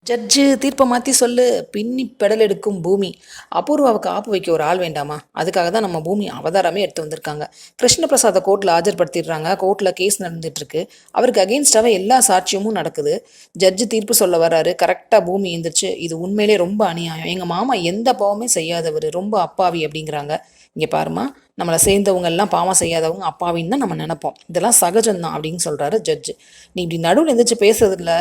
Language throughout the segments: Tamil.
ஜட்ஜு தீர்ப்பை மாற்றி சொல்லு. பின்னி பெடல் எடுக்கும் பூமி. அபூர்வாவுக்கு ஆப்பு வைக்க ஒரு ஆள் வேண்டாமா? அதுக்காக தான் நம்ம பூமி அவதாரமே எடுத்து வந்திருக்காங்க. கிருஷ்ணபிரசாத்தை கோர்ட்டில் ஆஜர்படுத்திடுறாங்க. கோர்ட்டில் கேஸ் நடந்துட்டு இருக்கு. அவருக்கு அகெயின்ஸ்டாக எல்லா சாட்சியமும் நடக்குது. ஜட்ஜு தீர்ப்பு சொல்ல வர்றாரு. கரெக்டாக பூமி எழுந்திரிச்சு, இது உண்மையிலே ரொம்ப அநியாயம், எங்கள் மாமா எந்த பாவமே செய்யாதவர், ரொம்ப அப்பாவி அப்படிங்கிறாங்க. இங்கே பாருமா, நம்மளை சேர்ந்தவங்க எல்லாம் பாவம் செய்யாதவங்க அப்பாவின்னு தான் நம்ம நினைப்போம். இதெல்லாம் சகஜம்தான் அப்படின்னு சொல்கிறாரு ஜட்ஜு. நீ இப்படி நடுவில் எழுந்திரிச்சு பேசுறதுல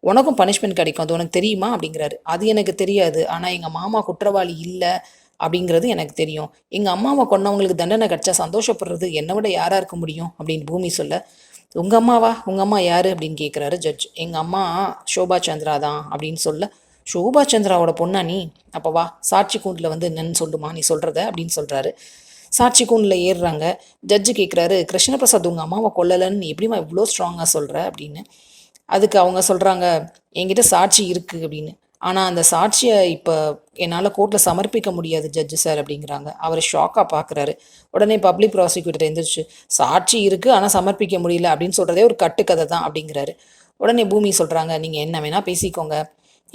உனக்கும் பனிஷ்மெண்ட் கிடைக்கும், அது உனக்கு தெரியுமா அப்படிங்கிறாரு. அது எனக்கு தெரியாது, ஆனால் எங்கள் மாமா குற்றவாளி இல்லை அப்படிங்கிறது எனக்கு தெரியும். எங்கள் அம்மாவை கொண்டவங்களுக்கு தண்டனை கிடைச்சா சந்தோஷப்படுறது என்னை விட யாராக இருக்க முடியும் அப்படின்னு பூமி சொல்ல, உங்கள் அம்மாவா? உங்கள் அம்மா யார் அப்படின்னு கேட்குறாரு ஜட்ஜ். எங்கள் அம்மா ஷோபா சந்திரா தான் அப்படின்னு சொல்ல, ஷோபா சந்திராவோட பொண்ணா நீ? அப்போ வா, சாட்சி கூண்டில் வந்து என்னன்னு சொல்லுமா நீ சொல்கிறத அப்படின்னு சொல்கிறாரு. சாட்சி கூண்டில் ஏறுறாங்க. ஜட்ஜு கேட்குறாரு, கிருஷ்ணபிரசாத் உங்கள் அம்மாவை கொல்லலைன்னு நீ எப்படிமா இவ்வளோ ஸ்ட்ராங்காக சொல்கிற அப்படின்னு. அதுக்கு அவங்க சொல்கிறாங்க, என்கிட்ட சாட்சி இருக்குது அப்படின்னு. ஆனால் அந்த சாட்சியை இப்போ என்னால் கோர்ட்டில் சமர்ப்பிக்க முடியாது ஜட்ஜு சார் அப்படிங்கிறாங்க. அவர் ஷாக்காக பார்க்குறாரு. உடனே பப்ளிக் ப்ராசிக்யூட்டர் எழுந்திரிச்சு, சாட்சி இருக்குது ஆனால் சமர்ப்பிக்க முடியல அப்படின்னு சொல்கிறதே ஒரு கட்டுக்கதை தான் அப்படிங்கிறாரு. உடனே பூமி சொல்கிறாங்க, நீங்கள் என்ன வேணால் பேசிக்கோங்க,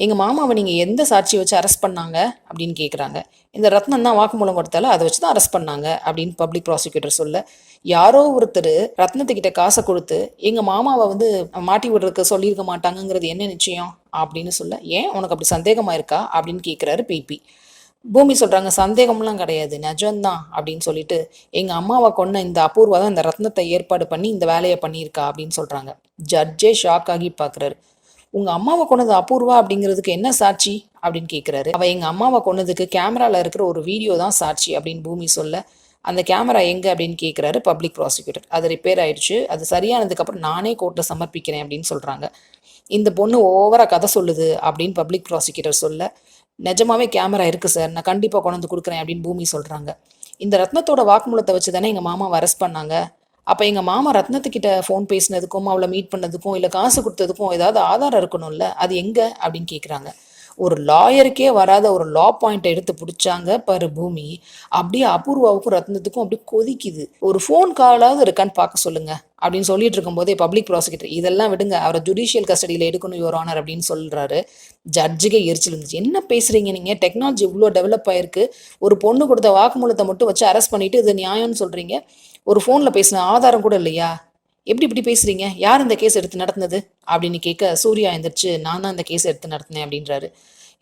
எங்கள் மாமாவை நீங்கள் எந்த சாட்சியை வச்சு அரெஸ்ட் பண்ணாங்க அப்படின்னு கேட்குறாங்க. இந்த ரத்னம் தான் வாக்குமூலம் கொடுத்தாலும் அதை வச்சு தான் அரெஸ்ட் பண்ணாங்க அப்படின்னு பப்ளிக் ப்ராசிக்யூட்டர் சொல்ல, யாரோ ஒருத்தர் ரத்னத்துக்கிட்ட காசை கொடுத்து எங்கள் மாமாவை வந்து மாட்டி விடுறதுக்கு சொல்லியிருக்க மாட்டாங்கங்கிறது என்ன நிச்சயம் அப்படின்னு சொல்ல, ஏன் உனக்கு அப்படி சந்தேகமாக இருக்கா அப்படின்னு கேட்குறாரு பிபி. பூமி சொல்கிறாங்க, சந்தேகம்லாம் கிடையாது, நிஜம்தான் அப்படின்னு சொல்லிட்டு, எங்கள் அம்மாவை கொன்ன இந்த அபூர்வா தான் இந்த ரத்னத்தை ஏற்பாடு பண்ணி இந்த வேலையை பண்ணியிருக்கா அப்படின்னு சொல்கிறாங்க. ஜட்ஜே ஷாக் ஆகி பார்க்குறாரு. உங்கள் அம்மாவை கொண்டது அபூர்வா அப்படிங்கிறதுக்கு என்ன சாட்சி அப்படின்னு கேட்குறாரு. அவள் எங்கள் அம்மாவை கொண்டதுக்கு கேமராவில் இருக்கிற ஒரு வீடியோ தான் சாட்சி அப்படின்னு பூமி சொல்ல, அந்த கேமரா எங்கே அப்படின்னு கேட்குறாரு பப்ளிக் ப்ராசிக்யூட்டர். அது ரிப்பேர் ஆயிடுச்சு, அது சரியானதுக்கப்புறம் நானே கோர்ட்டில் சமர்ப்பிக்கிறேன் அப்படின்னு சொல்கிறாங்க. இந்த பொண்ணு ஓவராக கதை சொல்லுது அப்படின்னு பப்ளிக் ப்ராசிக்யூட்டர் சொல்ல, நிஜமாவே கேமரா இருக்குது சார், நான் கண்டிப்பாக கொண்டு வந்து கொடுக்குறேன் அப்படின்னு பூமி சொல்கிறாங்க. இந்த ரத்னத்தோட வாக்குமூலத்தை வச்சு தானே எங்கள் மாமாவை அரெஸ்ட் பண்ணாங்க. அப்போ எங்கள் மாமா ரத்னத்துக்கிட்ட ஃபோன் பேசினதுக்கும் அவளை மீட் பண்ணதுக்கும் இல்லை காசு கொடுத்ததுக்கும் ஏதாவது ஆதாரம் இருக்கணும்ல, அது எங்கே அப்படின்னு கேட்குறாங்க. ஒரு லாயருக்கே வராத ஒரு லா பாயிண்ட்டை எடுத்து பிடிச்சாங்க பாரு பூமி. அப்படியே அபூர்வாவுக்கும் ரத்னத்துக்கும் அப்படியே கொதிக்குது. ஒரு ஃபோன் காலாவது இருக்கான்னு பார்க்க சொல்லுங்க அப்படின்னு சொல்லிட்டு இருக்கும்போதே பப்ளிக் ப்ராசிக்யூட்டர், இதெல்லாம் விடுங்க, அவரை ஜுடிஷியல் கஸ்டடியில் எடுக்கணும் யுவர் ஆனர் அப்படின்னு சொல்கிறாரு. ஜட்ஜுக்கே எரிச்சல் இருந்துச்சு. என்ன பேசுகிறீங்க நீங்கள்? டெக்னாலஜி இவ்வளோ டெவலப் ஆயிருக்கு, ஒரு பொண்ணு கொடுத்த வாக்குமூலத்தை மட்டும் வச்சு அரெஸ்ட் பண்ணிட்டு இது நியாயம்னு சொல்கிறீங்க, ஒரு ஃபோனில் பேசின ஆதாரம் கூட இல்லையா? எப்படி இப்படி பேசுகிறீங்க? யார் இந்த கேஸ் எடுத்து நடத்துனது அப்படின்னு கேட்க, சூர்யா எந்திரிச்சு, நான் தான் இந்த கேஸ் எடுத்து நடத்தினேன் அப்படின்றாரு.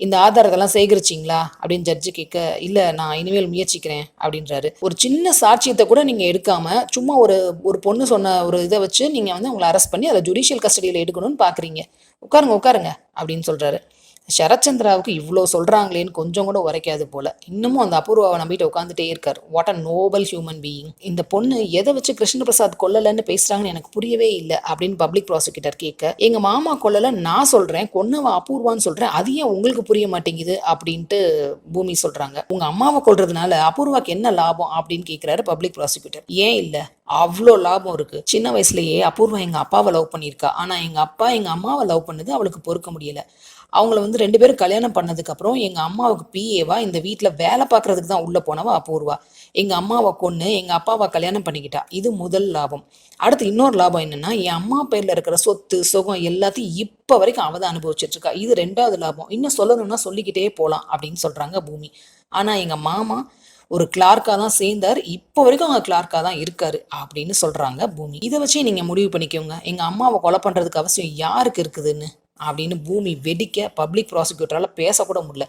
இந்த ஆதாரத்தெல்லாம் சேகரிச்சிங்களா அப்படின்னு ஜட்ஜு கேட்க, இல்லை நான் இனிமேல் முயற்சிக்கிறேன் அப்படின்றாரு. ஒரு சின்ன சாட்சியத்தை கூட நீங்கள் எடுக்காமல் சும்மா ஒரு ஒரு பொண்ணு சொன்ன ஒரு இதை வச்சு நீங்கள் வந்து உங்களை அரெஸ்ட் பண்ணி அதை ஜுடிஷியல் கஸ்டடியில் எடுக்கணும்னு பார்க்குறீங்க. உட்காருங்க அப்படின்னு சொல்கிறாரு. சரத்சந்திராவுக்கு இவ்வளோ சொல்கிறாங்களேன்னு கொஞ்சம் கூட உரைக்காது போல. இன்னமும் அந்த அபூர்வாவை நம்பிட்டு உட்காந்துட்டே இருக்கார். What a Nobel human being. இந்த பொண்ணு எதை வச்சு கிருஷ்ணபிரசாத் கொல்லலைன்னு பேசுகிறாங்கன்னு எனக்கு புரியவே இல்லை அப்படின்னு பப்ளிக் ப்ராசிக்யூட்டர் கேட்க, எங்கள் மாமா கொல்லலை நான் சொல்கிறேன், கொன்னவன் அபூர்வான்னு சொல்கிறேன், அது ஏன் உங்களுக்கு புரிய மாட்டேங்குது அப்படின்ட்டு பூமி சொல்கிறாங்க. உங்கள் அம்மாவை கொல்றதுனால அபூர்வாக்கு என்ன லாபம் அப்படின்னு கேட்குறாரு பப்ளிக் ப்ராசிக்யூட்டர். ஏன் இல்லை, அவ்வளோ லாபம் இருக்கு. சின்ன வயசுலயே அபூர்வா எங்கள் அப்பாவை லவ் பண்ணியிருக்கா. ஆனால் எங்கள் அப்பா எங்கள் அம்மாவை லவ் பண்ணது அவளுக்கு பொறுக்க முடியல. அவங்கள வந்து 2 பேரும் கல்யாணம் பண்ணதுக்கப்புறம் எங்கள் அம்மாவுக்கு பிஏவா இந்த வீட்டில் வேலை பார்க்குறதுக்கு தான் உள்ளே போனவா அபூர்வா. எங்கள் அம்மாவை கொன்று எங்கள் அப்பாவை கல்யாணம் பண்ணிக்கிட்டா. இது முதல் லாபம். அடுத்து இன்னொரு லாபம் என்னென்னா, என் அம்மா பேரில் இருக்கிற சொத்து சுகம் எல்லாத்தையும் இப்போ வரைக்கும் அவள் தான் அனுபவிச்சிட்ருக்கா. இது 2வது லாபம். இன்னும் சொல்லணும்னா சொல்லிக்கிட்டே போகலாம் அப்படின்னு சொல்கிறாங்க பூமி. ஆனால் எங்கள் மாமா ஒரு கிளார்க்காக தான் சேர்ந்தார், இப்போ வரைக்கும் அவங்க கிளார்க்காக தான் இருக்காரு அப்படின்னு சொல்கிறாங்க பூமி. இதை வச்சே நீங்கள் முடிவு பண்ணிக்கோங்க, எங்கள் அம்மாவை கொலை பண்ணுறதுக்கு அவசியம் யாருக்கு இருக்குதுன்னு அப்படின்னு பூமி வெடிக்க பப்ளிக் ப்ராசிக்யூட்டரால் பேசக்கூட முடியல.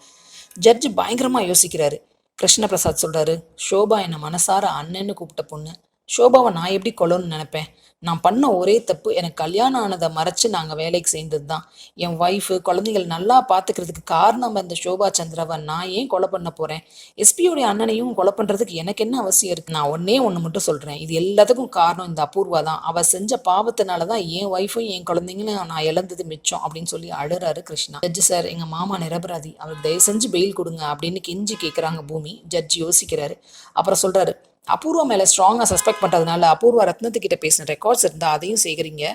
ஜட்ஜு பயங்கரமாக யோசிக்கிறாரு. கிருஷ்ணபிரசாத் சொல்கிறாரு, ஷோபா என்னை மனசார அண்ணன்னு கூப்பிட்ட பொண்ணு, ஷோபாவை நான் எப்படி கொல்லணும்னு நினைப்பேன்? நான் பண்ண ஒரே தப்பு, எனக்கு கல்யாணம் ஆனதை மறைச்சு நாங்கள் வேலைக்கு சேர்ந்தது தான். என் ஒய்ஃபு குழந்தைகள் நல்லா பார்த்துக்கிறதுக்கு காரணம் இந்த ஷோபா சந்திராவை நான் ஏன் கொலை பண்ண போகிறேன்? எஸ்பியோடைய அண்ணனையும் கொலை பண்ணுறதுக்கு எனக்கு என்ன அவசியம் இருக்குது? நான் ஒன்று மட்டும் சொல்கிறேன், இது எல்லாத்துக்கும் காரணம் இந்த அபூர்வா தான். அவள் செஞ்ச பாவத்தினால தான் என் ஒய்ஃபும் என் குழந்தைங்களும் நான் இழந்தது மிச்சம் அப்படின்னு சொல்லி அழுறாரு கிருஷ்ணா. ஜட்ஜு சார், எங்கள் மாமா நிரபராதி, அவர் தயவு செஞ்சு பெயில் கொடுங்க அப்படின்னு கெஞ்சி கேட்குறாங்க பூமி. ஜட்ஜ் யோசிக்கிறாரு. அப்புறம் சொல்கிறாரு, அபூர்வா மேலே ஸ்ட்ராங்காக சஸ்பெக்ட் பண்ணுறதுனால அபூர்வா ரத்னத்துக்கிட்ட பேசின ரெக்கார்ட்ஸ் இருந்தால் அதையும் சேகரிங்க,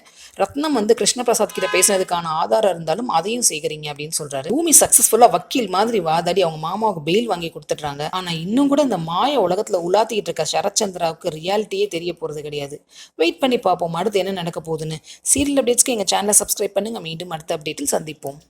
ரத்னம் வந்து கிருஷ்ணபிரசாத் கிட்ட பேசினதுக்கான ஆதாரம் இருந்தாலும் அதையும் சேகரிங்க அப்படின்னு சொல்கிறாரு. பூமி சக்ஸஸ்ஃபுல்லாக வக்கீல் மாதிரி வாதாடி அவங்க மாமாவுக்கு பெயில் வாங்கி கொடுத்துட்றாங்க. ஆனால் இன்னும் கூட இந்த மாய உலகத்தில் உலாத்திக்கிட்டு இருக்க சரத்சந்திராவுக்கு ரியாலிட்டியே தெரிய போகிறது கிடையாது. வெயிட் பண்ணி பார்ப்போம் அடுத்து என்ன நடக்க போகுதுன்னு. சீரியல் அப்டேட்ஸ்க்கு எங்கள் சேனலை சப்ஸ்கிரைப் பண்ணுங்கள். மீண்டும் அடுத்த அப்டேட்டில் சந்திப்போம்.